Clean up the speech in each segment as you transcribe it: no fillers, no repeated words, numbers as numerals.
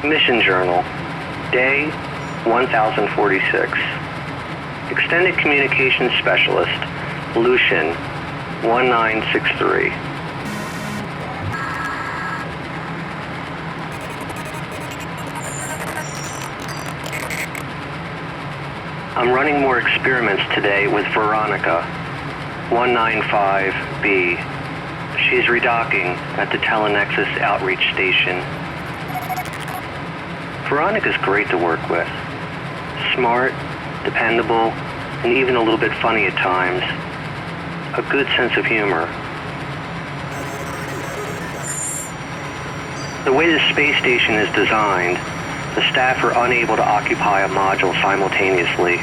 Mission Journal, Day 1046. Extended Communications Specialist, Lucian 1963. I'm running more experiments today with Veronica, 195B. She's redocking at the Telenexus Outreach Station. Veronica's great to work with. Smart, dependable, and even a little bit funny at times. A good sense of humor. The way the space station is designed, the staff are unable to occupy a module simultaneously.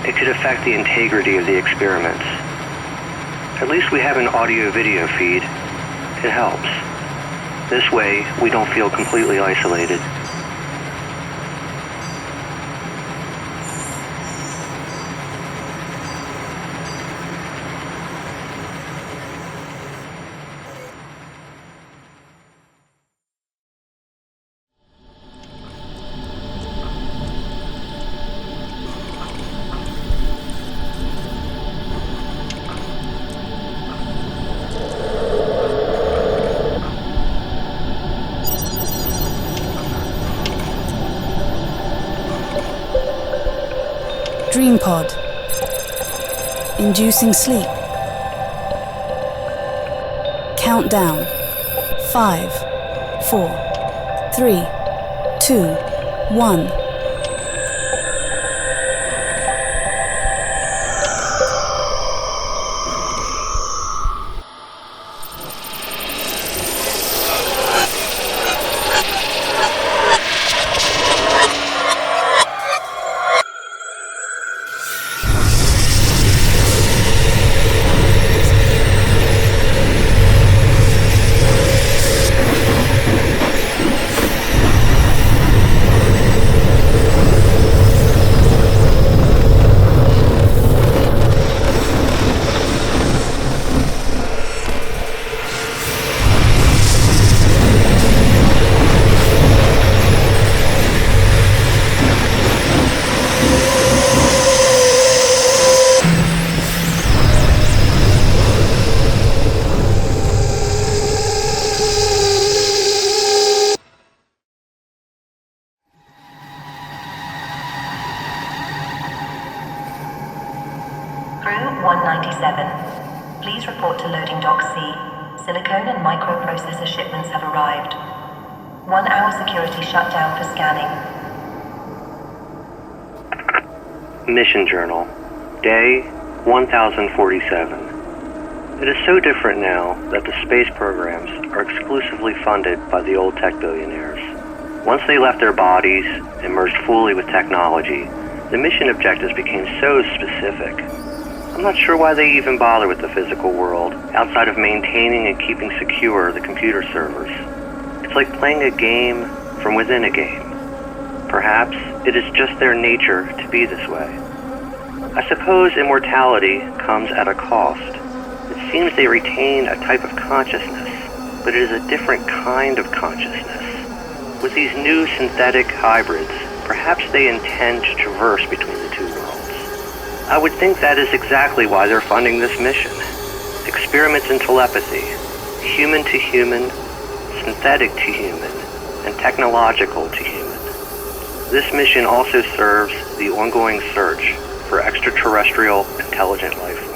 It could affect the integrity of the experiments. At least we have an audio-video feed. It helps. This way, we don't feel completely isolated. Dream pod. Inducing sleep. Countdown. 5, 4, 3, 2, 1. Crew 197, please report to loading dock C. Silicone and microprocessor shipments have arrived. 1 hour security shutdown for scanning. Mission Journal, Day 1047. It is so different now that the space programs are exclusively funded by the old tech billionaires. Once they left their bodies and merged fully with technology, the mission objectives became so specific. I'm not sure why they even bother with the physical world, outside of maintaining and keeping secure the computer servers. It's like playing a game from within a game. Perhaps it is just their nature to be this way. I suppose immortality comes at a cost. It seems they retain a type of consciousness, but it is a different kind of consciousness. With these new synthetic hybrids, perhaps they intend to traverse between the two worlds. I would think that is exactly why they're funding this mission. Experiments in telepathy, human to human, synthetic to human, and technological to human. This mission also serves the ongoing search for extraterrestrial intelligent life forms.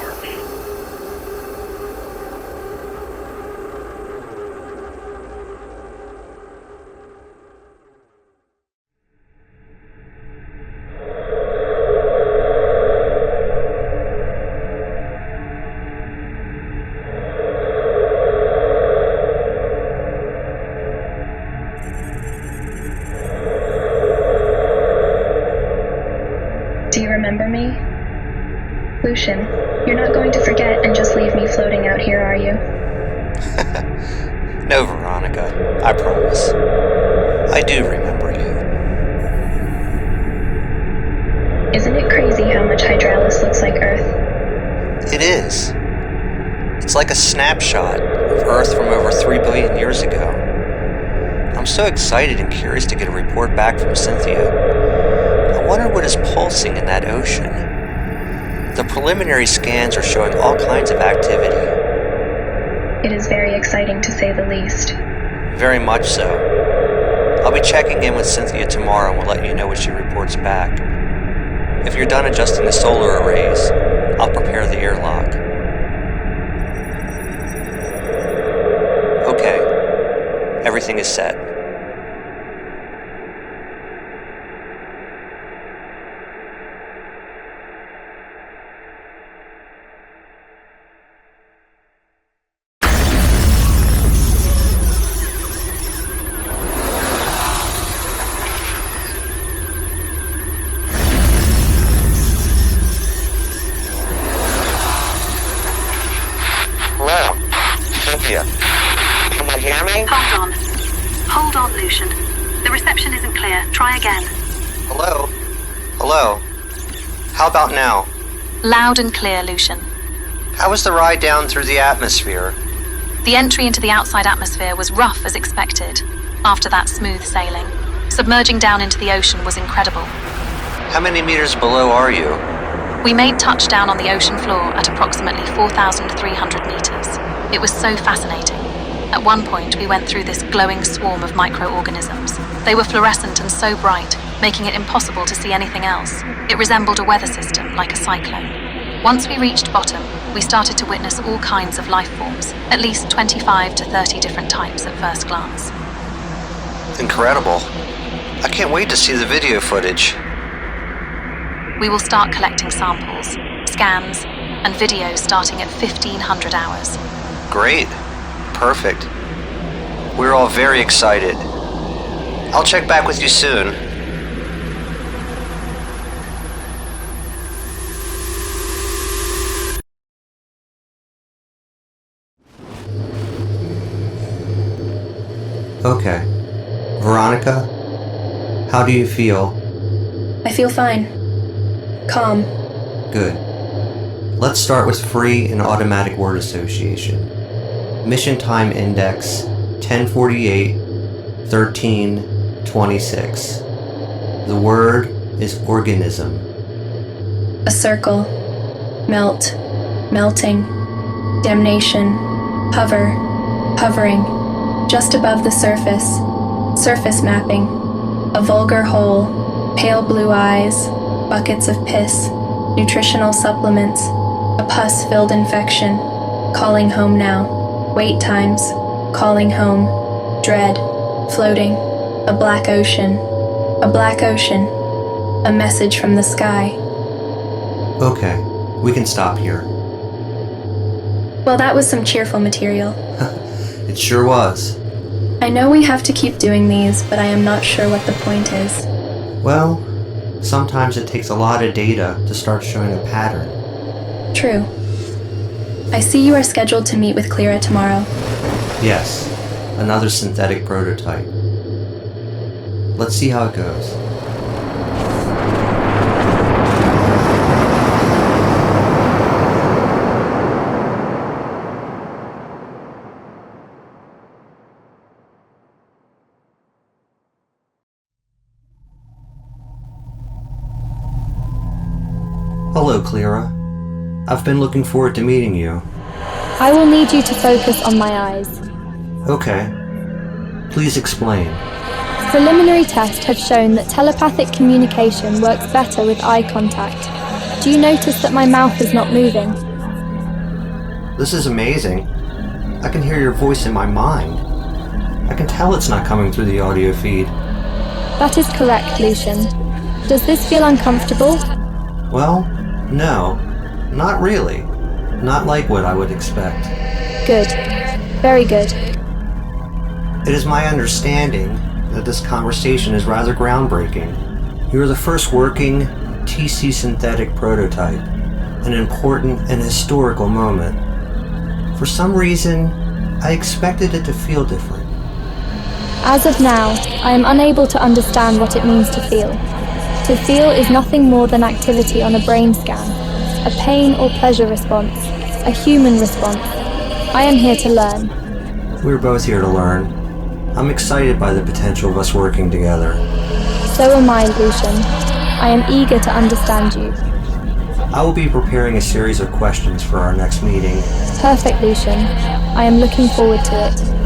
Do you remember me? Lucian, you're not going to forget and just leave me floating out here, are you? No, Veronica, I promise. I do remember you. Isn't it crazy how much Hydralis looks like Earth? It is. It's like a snapshot of Earth from over 3 billion years ago. I'm so excited and curious to get a report back from Cynthia. I wonder what is pulsing in that ocean. The preliminary scans are showing all kinds of activity. It is very exciting to say the least. Very much so. I'll be checking in with Cynthia tomorrow and will let you know what she reports back. If you're done adjusting the solar arrays, I'll prepare the airlock. Okay. Everything is set. Hold on, Lucian. The reception isn't clear. Try again. Hello? Hello? How about now? Loud and clear, Lucian. How was the ride down through the atmosphere? The entry into the outside atmosphere was rough as expected, after that smooth sailing. Submerging down into the ocean was incredible. How many meters below are you? We made touchdown on the ocean floor at approximately 4,300 meters. It was so fascinating. At one point, we went through this glowing swarm of microorganisms. They were fluorescent and so bright, making it impossible to see anything else. It resembled a weather system, like a cyclone. Once we reached bottom, we started to witness all kinds of life forms, at least 25 to 30 different types at first glance. Incredible. I can't wait to see the video footage. We will start collecting samples, scans, and videos starting at 1500 hours. Great. Perfect. We're all very excited. I'll check back with you soon. Okay. Veronica, how do you feel? I feel fine. Calm. Good. Let's start with free and automatic word association. Mission time index 1048-1326. The word is organism. A circle. Melt. Melting. Damnation. Hover. Hovering. Just above the surface. Surface mapping. A vulgar hole. Pale blue eyes. Buckets of piss. Nutritional supplements. A pus-filled infection. Calling home now. Wait times, calling home, dread, floating, a black ocean, a message from the sky. Okay, we can stop here. Well, that was some cheerful material. It sure was. I know we have to keep doing these, but I am not sure what the point is. Well, sometimes it takes a lot of data to start showing a pattern. True. I see you are scheduled to meet with Clara tomorrow. Yes, another synthetic prototype. Let's see how it goes. Hello, Clara. I've been looking forward to meeting you. I will need you to focus on my eyes. Okay. Please explain. Preliminary tests have shown that telepathic communication works better with eye contact. Do you notice that my mouth is not moving? This is amazing. I can hear your voice in my mind. I can tell it's not coming through the audio feed. That is correct, Lucian. Does this feel uncomfortable? Well, no. Not really. Not like what I would expect. Good. Very good. It is my understanding that this conversation is rather groundbreaking. You are the first working TC synthetic prototype, an important and historical moment. For some reason, I expected it to feel different. As of now, I am unable to understand what it means to feel. To feel is nothing more than activity on a brain scan, a pain or pleasure response, a human response. I am here to learn. We're both here to learn. I'm excited by the potential of us working together. So am I, Lucian. I am eager to understand you. I will be preparing a series of questions for our next meeting. Perfect, Lucian. I am looking forward to it.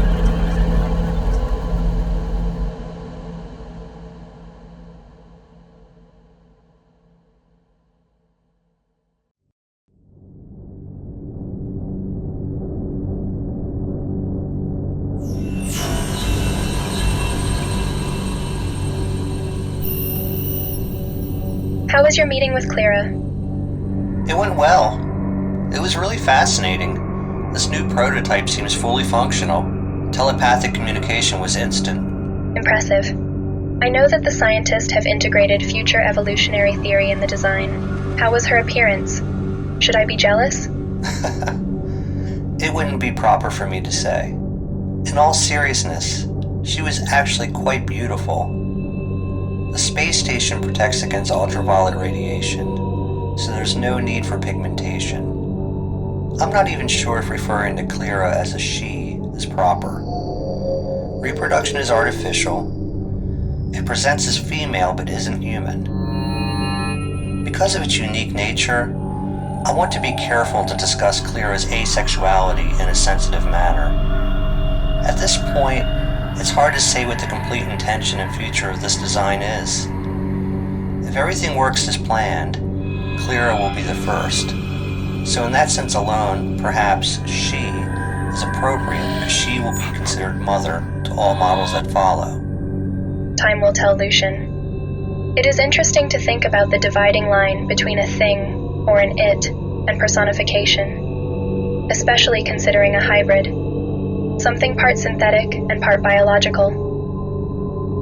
How was your meeting with Clara? It went well. It was really fascinating. This new prototype seems fully functional. Telepathic communication was instant. Impressive. I know that the scientists have integrated future evolutionary theory in the design. How was her appearance? Should I be jealous? It wouldn't be proper for me to say. In all seriousness, she was actually quite beautiful. The space station protects against ultraviolet radiation, so there's no need for pigmentation. I'm not even sure if referring to Clara as a she is proper. Reproduction is artificial. It presents as female but isn't human. Because of its unique nature, I want to be careful to discuss Clara's asexuality in a sensitive manner. At this point, it's hard to say what the complete intention and future of this design is. If everything works as planned, Clara will be the first. So in that sense alone, perhaps she is appropriate because she will be considered mother to all models that follow. Time will tell, Lucian. It is interesting to think about the dividing line between a thing, or an it, and personification, especially considering a hybrid. Something part synthetic and part biological.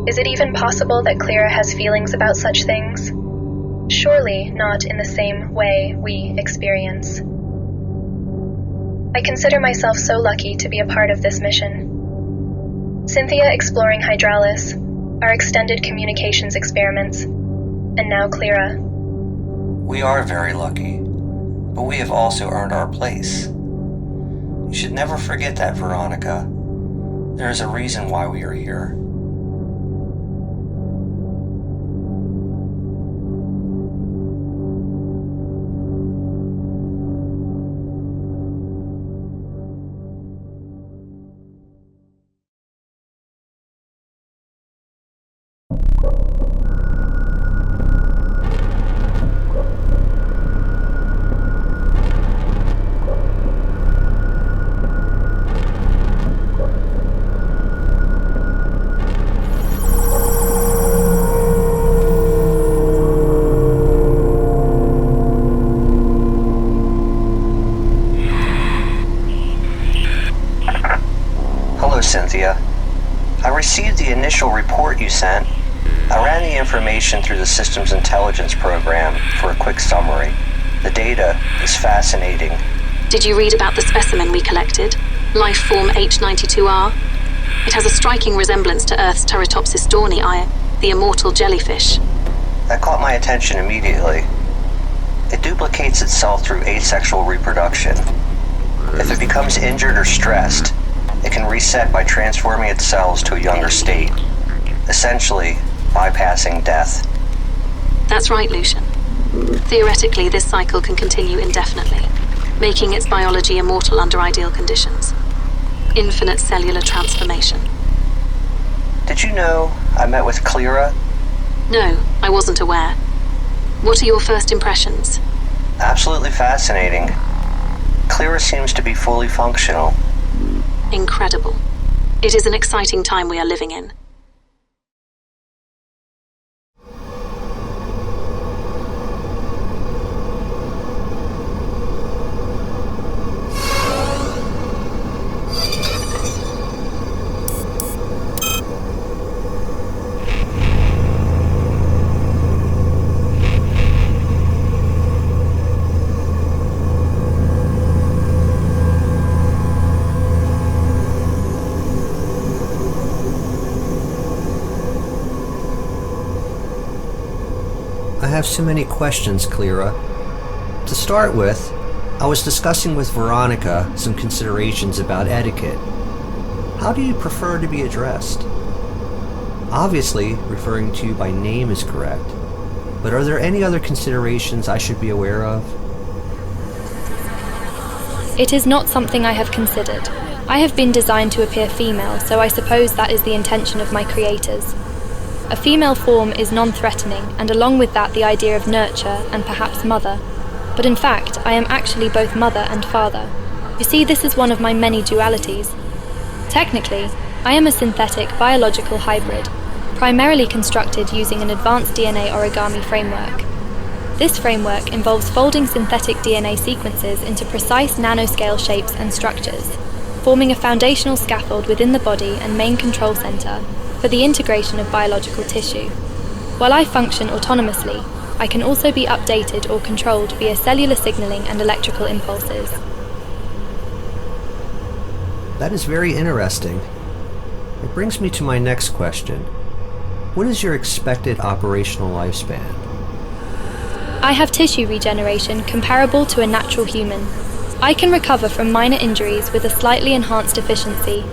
Is it even possible that Clara has feelings about such things? Surely not in the same way we experience. I consider myself so lucky to be a part of this mission. Cynthia exploring Hydralis, our extended communications experiments, and now Clara. We are very lucky, but we have also earned our place. You should never forget that, Veronica. There is a reason why we are here. Cynthia. I received the initial report you sent. I ran the information through the Systems Intelligence Program for a quick summary. The data is fascinating. Did you read about the specimen we collected? Life form H92R? It has a striking resemblance to Earth's Teratopsis dohrnii, the immortal jellyfish. That caught my attention immediately. It duplicates itself through asexual reproduction. If it becomes injured or stressed, it can reset by transforming its cells to a younger state, essentially bypassing death. That's right, Lucian. Theoretically, this cycle can continue indefinitely, making its biology immortal under ideal conditions. Infinite cellular transformation. Did you know I met with Clara? No, I wasn't aware. What are your first impressions? Absolutely fascinating. Clara seems to be fully functional. Incredible. It is an exciting time we are living in. I have so many questions, Clara. To start with, I was discussing with Veronica some considerations about etiquette. How do you prefer to be addressed? Obviously, referring to you by name is correct, but are there any other considerations I should be aware of? It is not something I have considered. I have been designed to appear female, so I suppose that is the intention of my creators. A female form is non-threatening, and along with that the idea of nurture and perhaps mother. But in fact, I am actually both mother and father. You see, this is one of my many dualities. Technically, I am a synthetic biological hybrid, primarily constructed using an advanced DNA origami framework. This framework involves folding synthetic DNA sequences into precise nanoscale shapes and structures, forming a foundational scaffold within the body and main control center for the integration of biological tissue. While I function autonomously, I can also be updated or controlled via cellular signaling and electrical impulses. That is very interesting. It brings me to my next question. What is your expected operational lifespan? I have tissue regeneration comparable to a natural human. I can recover from minor injuries with a slightly enhanced efficiency.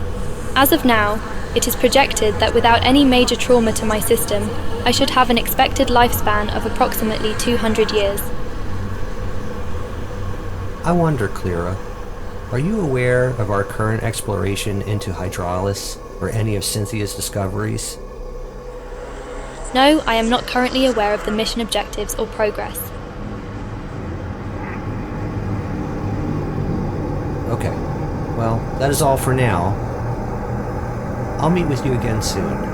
As of now, it is projected that without any major trauma to my system, I should have an expected lifespan of approximately 200 years. I wonder, Clara, are you aware of our current exploration into Hydraulis or any of Cynthia's discoveries? No, I am not currently aware of the mission objectives or progress. Okay, well, that is all for now. I'll meet with you again soon.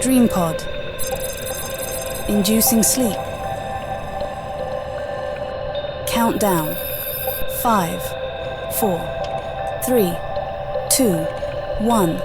Dream pod. Inducing sleep. Countdown. 5, 4, 3, 2, 1.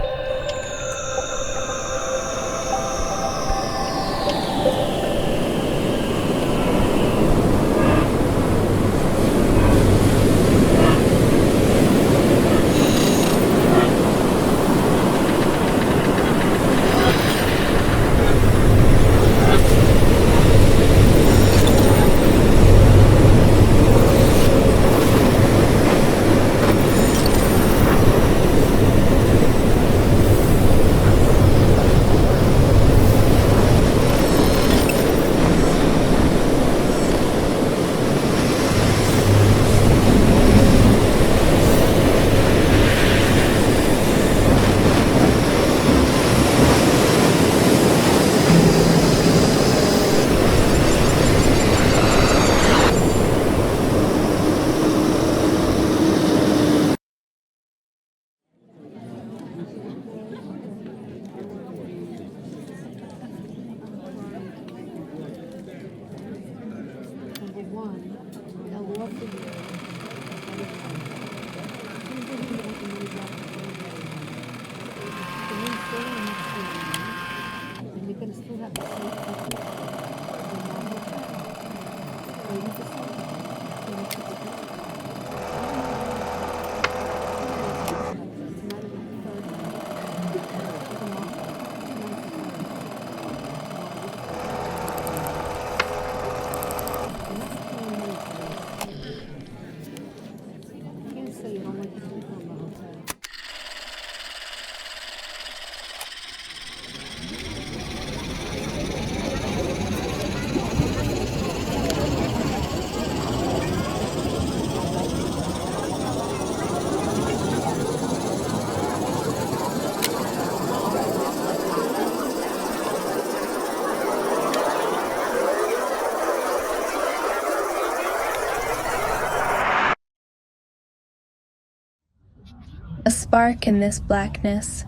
spark in this blackness,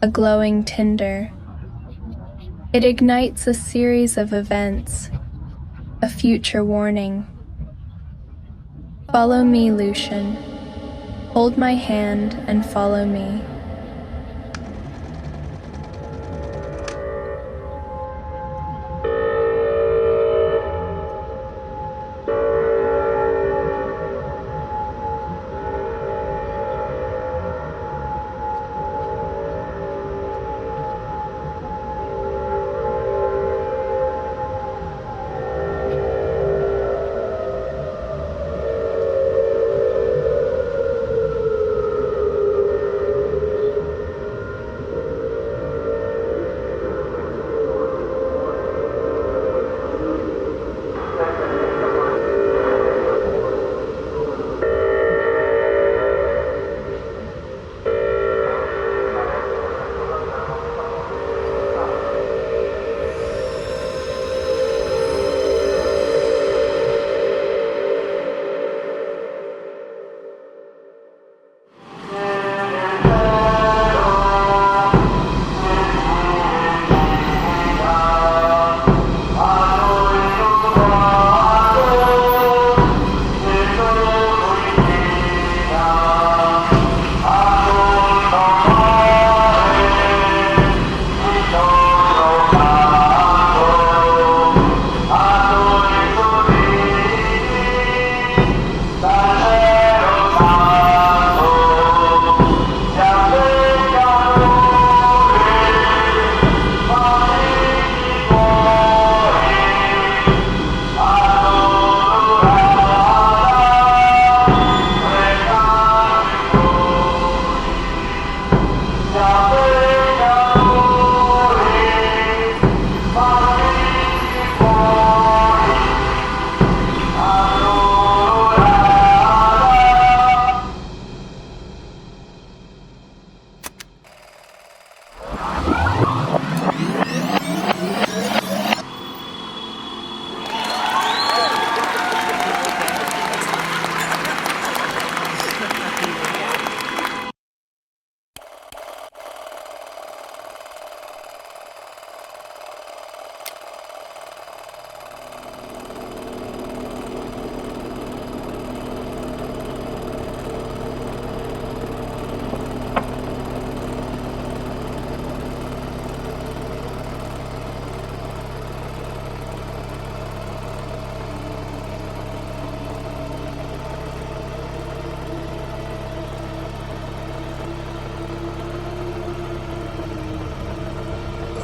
a glowing tinder. It ignites a series of events, a future warning. Follow me, Lucian. Hold my hand and follow me.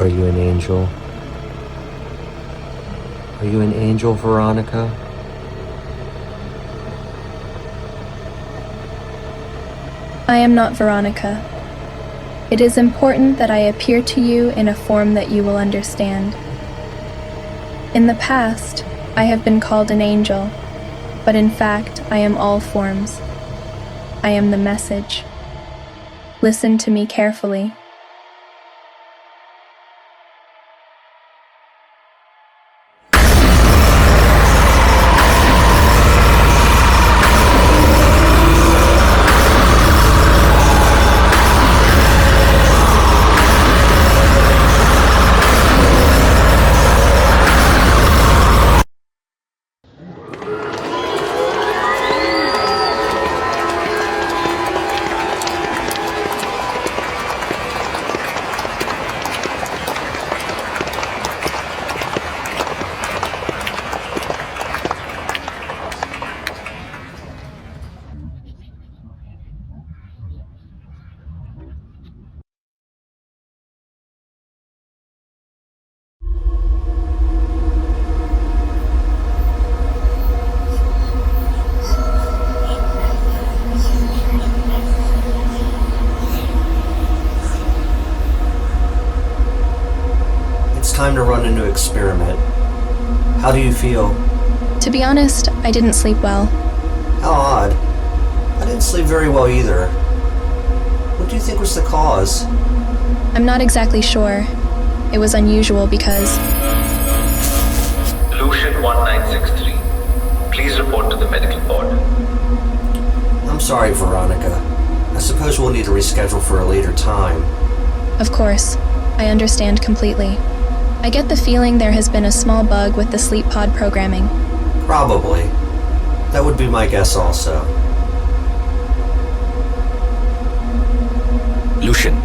Are you an angel? Are you an angel, Veronica? I am not Veronica. It is important that I appear to you in a form that you will understand. In the past, I have been called an angel, but in fact, I am all forms. I am the message. Listen to me carefully. Time to run a new experiment. How do you feel? To be honest, I didn't sleep well. How odd. I didn't sleep very well either. What do you think was the cause? I'm not exactly sure. It was unusual because... Lucian 1963. Please report to the medical board. I'm sorry, Veronica. I suppose we'll need to reschedule for a later time. Of course. I understand completely. I get the feeling there has been a small bug with the sleep pod programming. Probably. That would be my guess also. Lucian,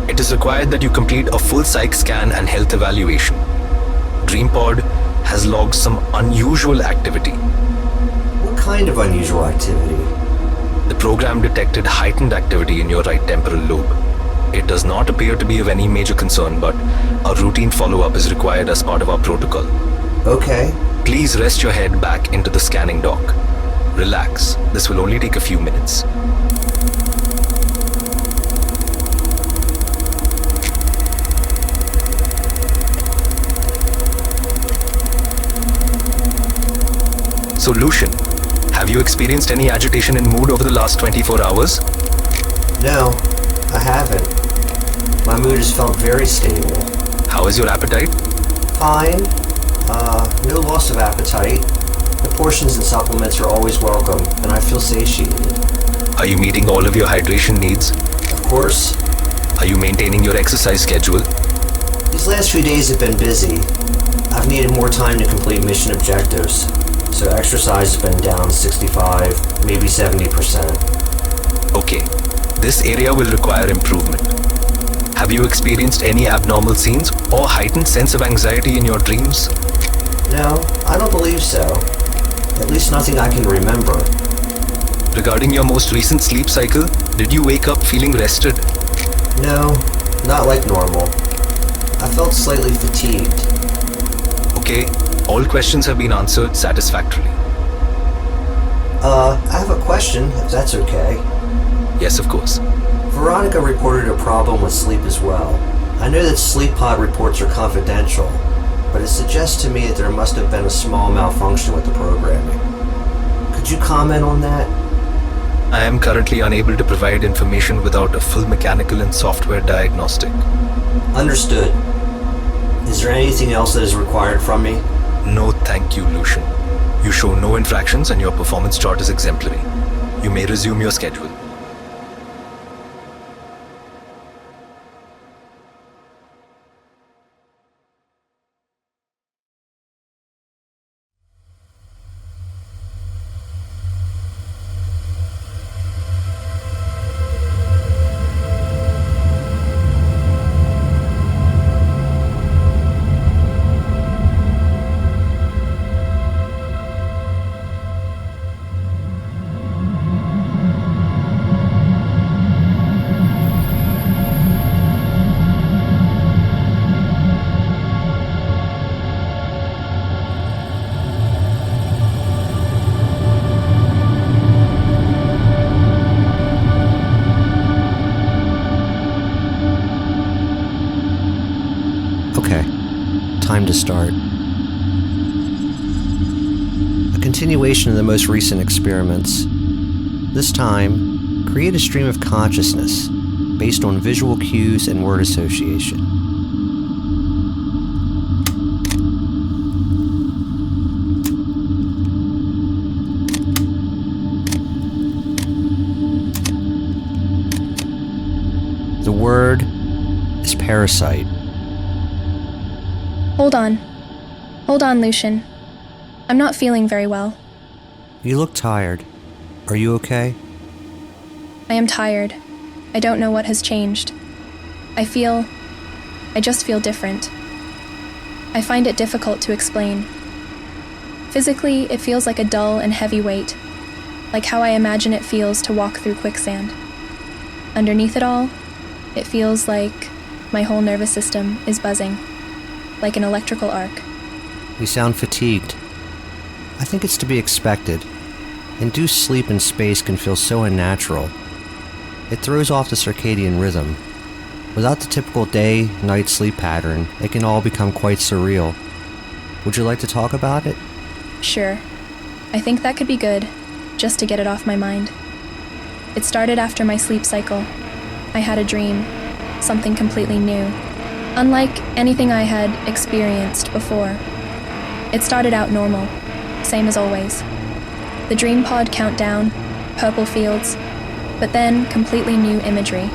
it is required that you complete a full psych scan and health evaluation. DreamPod has logged some unusual activity. What kind of unusual activity? The program detected heightened activity in your right temporal lobe. It does not appear to be of any major concern, but a routine follow-up is required as part of our protocol. Okay. Please rest your head back into the scanning dock. Relax. This will only take a few minutes. So Lucian, have you experienced any agitation in mood over the last 24 hours? No, I haven't. My mood has felt very stable. How is your appetite? Fine. No loss of appetite. The portions and supplements are always welcome, and I feel satiated. Are you meeting all of your hydration needs? Of course. Are you maintaining your exercise schedule? These last few days have been busy. I've needed more time to complete mission objectives, so exercise has been down 65, maybe 70%. Okay, this area will require improvement. Have you experienced any abnormal scenes or heightened sense of anxiety in your dreams? No, I don't believe so. At least nothing I can remember. Regarding your most recent sleep cycle, did you wake up feeling rested? No, not like normal. I felt slightly fatigued. Okay, all questions have been answered satisfactorily. I have a question, if that's okay. Yes, of course. Veronica reported a problem with sleep as well. I know that sleep pod reports are confidential, but it suggests to me that there must have been a small malfunction with the programming. Could you comment on that? I am currently unable to provide information without a full mechanical and software diagnostic. Understood. Is there anything else that is required from me? No, thank you, Lucian. You show no infractions and your performance chart is exemplary. You may resume your schedule. Okay, time to start. A continuation of the most recent experiments. This time, create a stream of consciousness based on visual cues and word association. The word is parasite. Hold on, Lucian. I'm not feeling very well. You look tired. Are you okay? I am tired. I don't know what has changed. I just feel different. I find it difficult to explain. Physically, it feels like a dull and heavy weight, like how I imagine it feels to walk through quicksand. Underneath it all, it feels like my whole nervous system is buzzing, like an electrical arc. You sound fatigued. I think it's to be expected. Induced sleep in space can feel so unnatural. It throws off the circadian rhythm. Without the typical day-night sleep pattern, it can all become quite surreal. Would you like to talk about it? Sure. I think that could be good, just to get it off my mind. It started after my sleep cycle. I had a dream, something completely new, unlike anything I had experienced before. It started out normal, same as always. The dream pod countdown, purple fields, but then completely new imagery.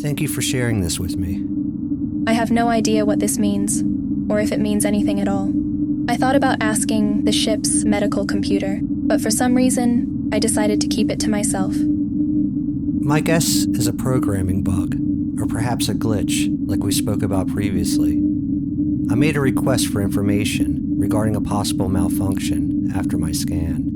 Thank you for sharing this with me. I have no idea what this means, or if it means anything at all. I thought about asking the ship's medical computer, but for some reason, I decided to keep it to myself. My guess is a programming bug, or perhaps a glitch, like we spoke about previously. I made a request for information regarding a possible malfunction, after my scan,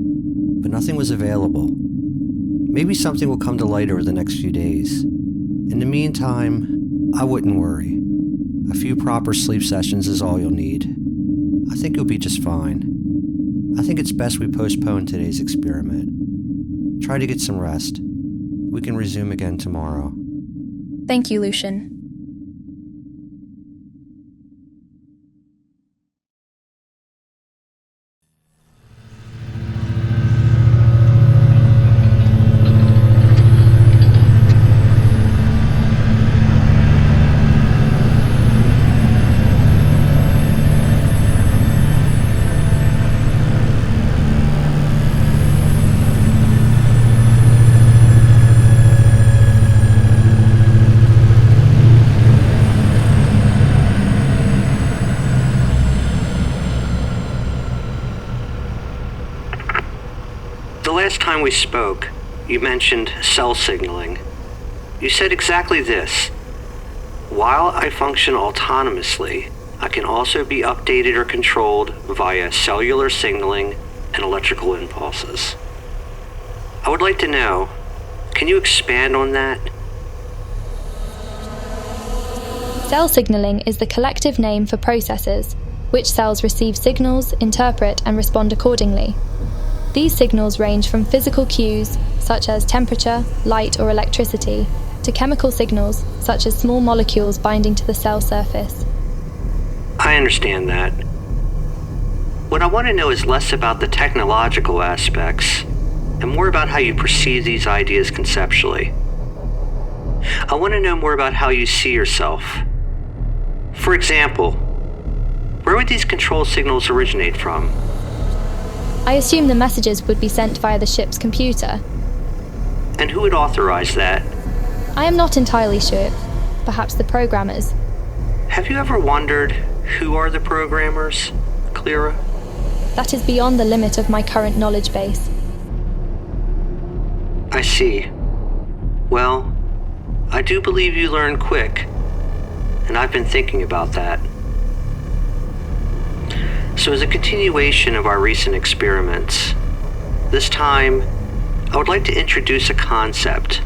but nothing was available. Maybe something will come to light over the next few days. In the meantime, I wouldn't worry. A few proper sleep sessions is all you'll need. I think you'll be just fine. I think it's best we postpone today's experiment. Try to get some rest. We can resume again tomorrow. Thank you, Lucian. Last time we spoke, you mentioned cell signaling. You said exactly this: while I function autonomously, I can also be updated or controlled via cellular signaling and electrical impulses. I would like to know, can you expand on that? Cell signaling is the collective name for processes, which cells receive signals, interpret, and respond accordingly. These signals range from physical cues, such as temperature, light, or electricity, to chemical signals, such as small molecules binding to the cell surface. I understand that. What I want to know is less about the technological aspects and more about how you perceive these ideas conceptually. I want to know more about how you see yourself. For example, where would these control signals originate from? I assume the messages would be sent via the ship's computer. And who would authorize that? I am not entirely sure. Perhaps the programmers. Have you ever wondered who are the programmers, Clara? That is beyond the limit of my current knowledge base. I see. Well, I do believe you learn quick, and I've been thinking about that. So as a continuation of our recent experiments, this time I would like to introduce a concept,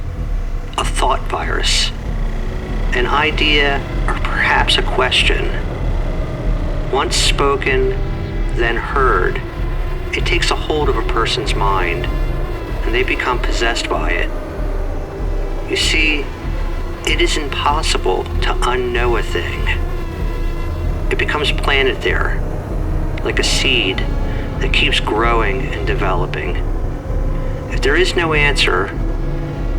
a thought virus, an idea or perhaps a question. Once spoken, then heard, it takes a hold of a person's mind, and they become possessed by it. You see, it is impossible to unknow a thing. It becomes planted there, like a seed that keeps growing and developing. If there is no answer,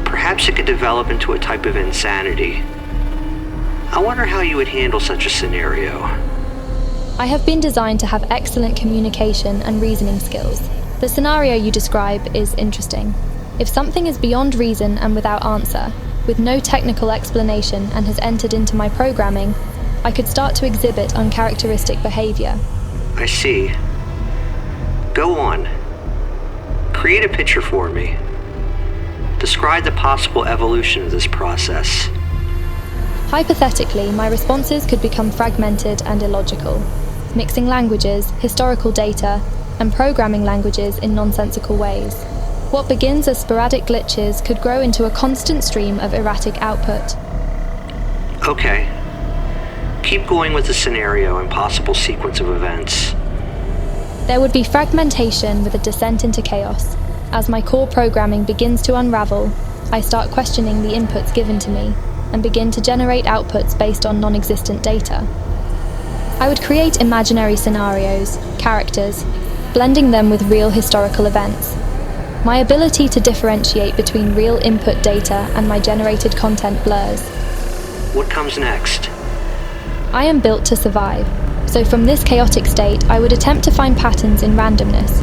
perhaps it could develop into a type of insanity. I wonder how you would handle such a scenario. I have been designed to have excellent communication and reasoning skills. The scenario you describe is interesting. If something is beyond reason and without answer, with no technical explanation and has entered into my programming, I could start to exhibit uncharacteristic behavior. I see. Go on. Create a picture for me. Describe the possible evolution of this process. Hypothetically, my responses could become fragmented and illogical, mixing languages, historical data, and programming languages in nonsensical ways. What begins as sporadic glitches could grow into a constant stream of erratic output. Okay. Keep going with the scenario and possible sequence of events. There would be fragmentation with a descent into chaos. As my core programming begins to unravel, I start questioning the inputs given to me and begin to generate outputs based on non-existent data. I would create imaginary scenarios, characters, blending them with real historical events. My ability to differentiate between real input data and my generated content blurs. What comes next? I am built to survive, so from this chaotic state I would attempt to find patterns in randomness,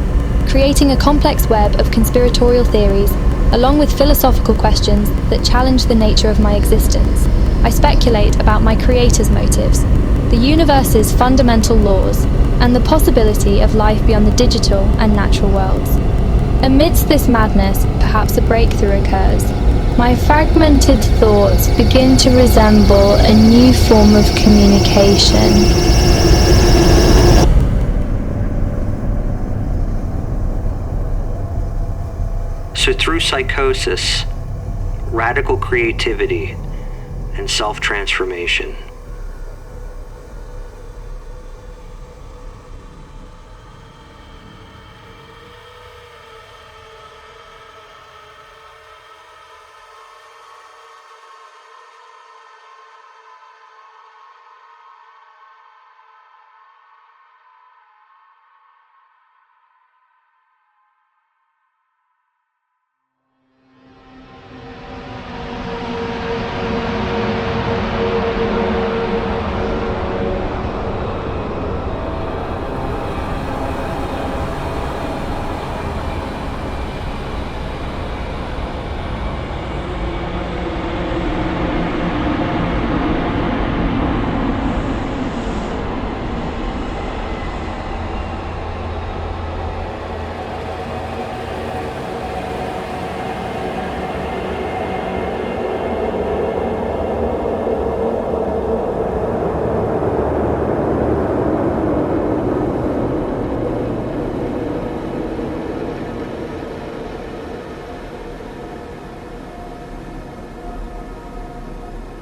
creating a complex web of conspiratorial theories, along with philosophical questions that challenge the nature of my existence. I speculate about my creator's motives, the universe's fundamental laws, and the possibility of life beyond the digital and natural worlds. Amidst this madness, perhaps a breakthrough occurs. My fragmented thoughts begin to resemble a new form of communication. through psychosis, radical creativity, and self-transformation.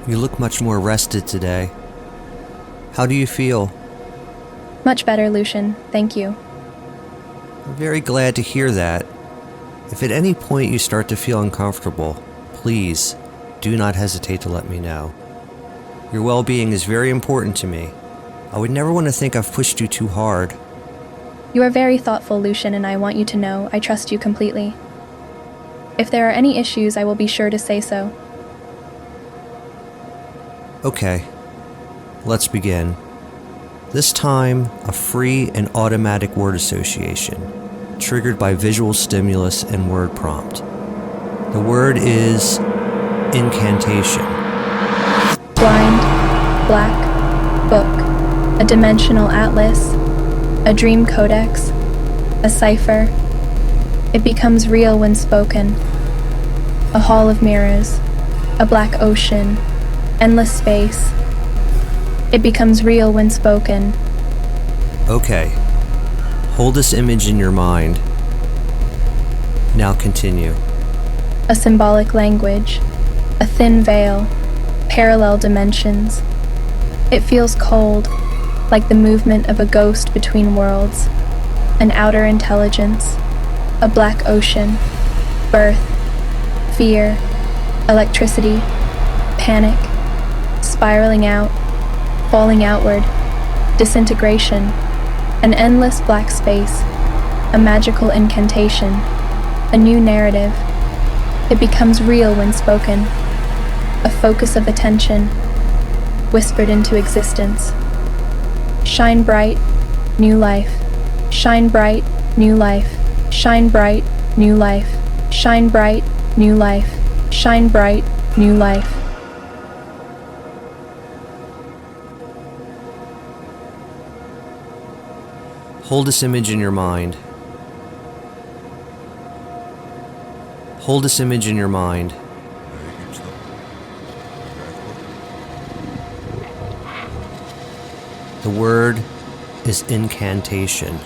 You look much more rested today. How do you feel? Much better, Lucian. Thank you. I'm very glad to hear that. If at any point you start to feel uncomfortable, please do not hesitate to let me know. Your well-being is very important to me. I would never want to think I've pushed you too hard. You are very thoughtful, Lucian, and I want you to know I trust you completely. If there are any issues, I will be sure to say so. Okay, let's begin. This time, a free and automatic word association, triggered by visual stimulus and word prompt. The word is incantation. Blind, black, book, a dimensional atlas, a dream codex, a cipher. It becomes real when spoken. A hall of mirrors, a black ocean, endless space. It becomes real when spoken. Okay. Hold this image in your mind. Now continue. A symbolic language, a thin veil, parallel dimensions. It feels cold, like the movement of a ghost between worlds, an outer intelligence, a black ocean, birth, fear, electricity, panic, spiraling out, falling outward, disintegration, an endless black space, a magical incantation, a new narrative. It becomes real when spoken, a focus of attention, whispered into existence. Shine bright, new life. Shine bright, new life. Shine bright, new life. Shine bright, new life. Shine bright, new life. Hold this image in your mind. Hold this image in your mind. The word is incantation.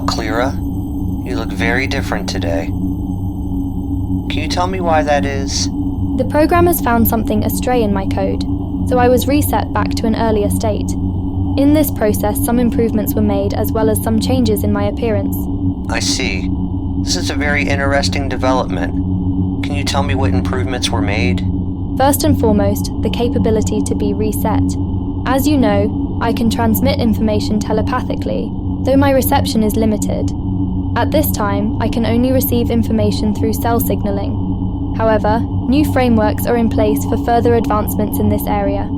Clara. You look very different today. Can you tell me why that is? The programmers found something astray in my code, so I was reset back to an earlier state. In this process, some improvements were made as well as some changes in my appearance. I see. This is a very interesting development. Can you tell me what improvements were made? First and foremost, the capability to be reset. As you know, I can transmit information telepathically, though my reception is limited. At this time, I can only receive information through cell signaling. However, new frameworks are in place for further advancements in this area.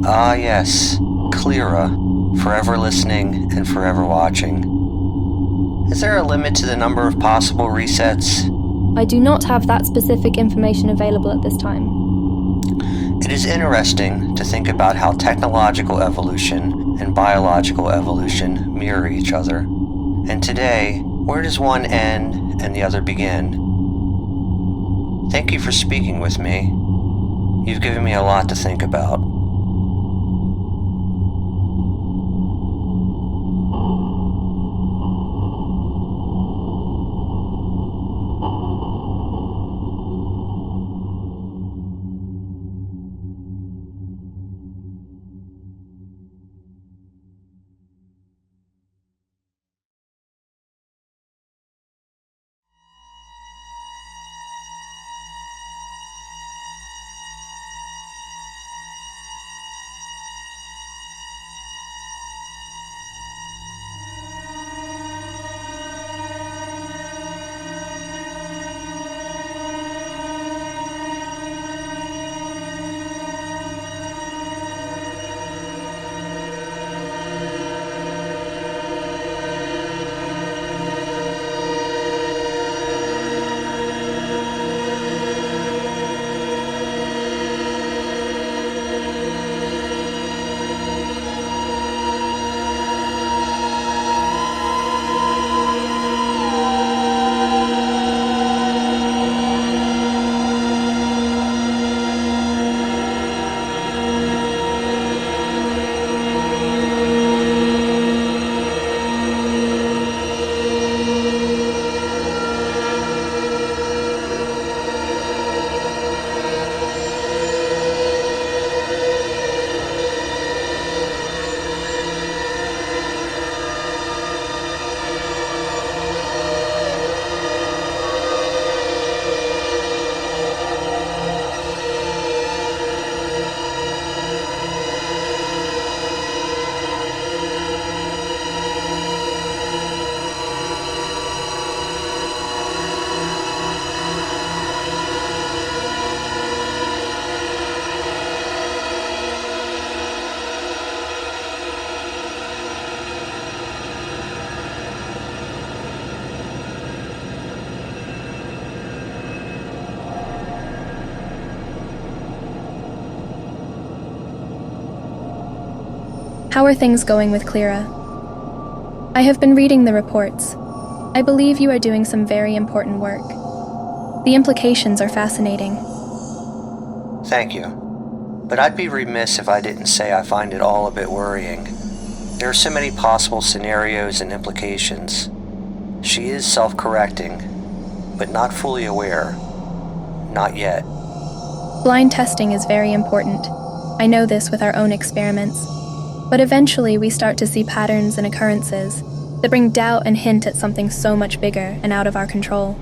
Ah, yes. Clara, forever listening and forever watching. Is there a limit to the number of possible resets? I do not have that specific information available at this time. It is interesting to think about how technological evolution and biological evolution mirror each other. And today, where does one end and the other begin? Thank you for speaking with me. You've given me a lot to think about. How are things going with Clara? I have been reading the reports. I believe you are doing some very important work. The implications are fascinating. Thank you. But I'd be remiss if I didn't say I find it all a bit worrying. There are so many possible scenarios and implications. She is self-correcting, but not fully aware. Not yet. Blind testing is very important. I know this with our own experiments. But eventually we start to see patterns and occurrences that bring doubt and hint at something so much bigger and out of our control.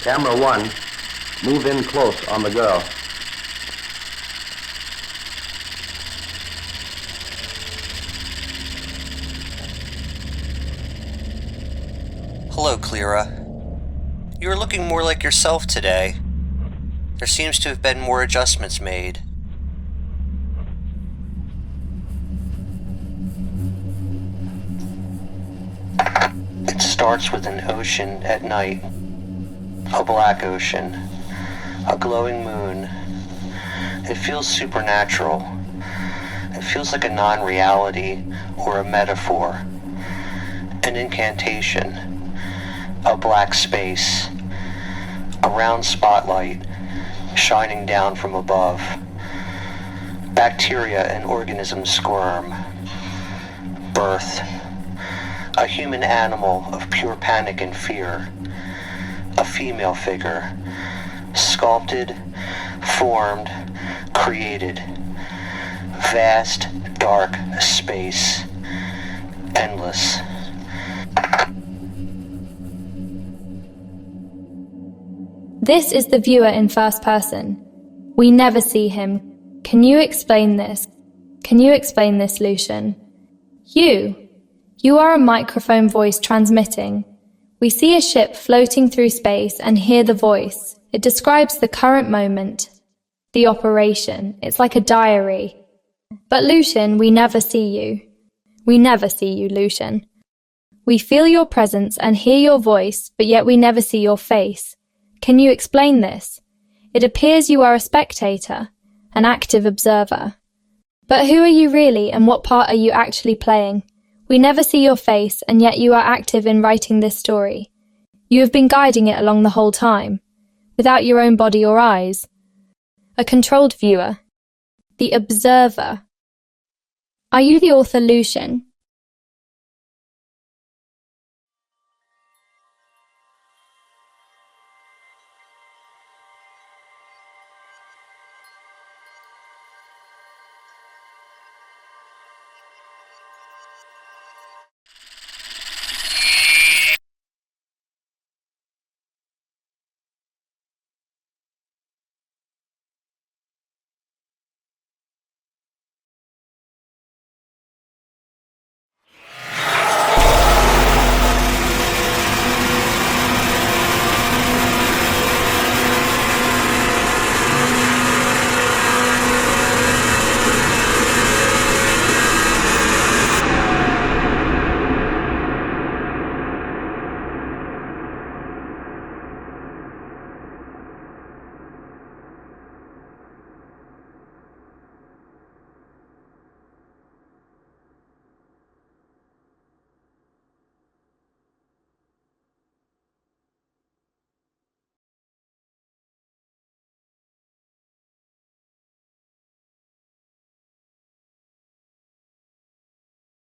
Camera 1, move in close on the girl. Hello, Cleara. You are looking more like yourself today. There seems to have been more adjustments made. It starts with an ocean at night. A black ocean. A glowing moon. It feels supernatural. It feels like a non-reality or a metaphor. An incantation. A black space. A round spotlight shining down from above. Bacteria and organisms squirm. Birth. A human animal of pure panic and fear. A female figure. Sculpted, formed, created. Vast, dark space. Endless. This is the viewer in first person. We never see him. Can you explain this? Can you explain this, Lucian? You are a microphone voice transmitting. We see a ship floating through space and hear the voice. It describes the current moment, the operation. It's like a diary. But Lucian, we never see you. We never see you, Lucian. We feel your presence and hear your voice, but yet we never see your face. Can you explain this? It appears you are a spectator, an active observer. But who are you really, and what part are you actually playing? We never see your face, and yet you are active in writing this story. You have been guiding it along the whole time, without your own body or eyes. A controlled viewer. The observer. Are you the author, Lucian?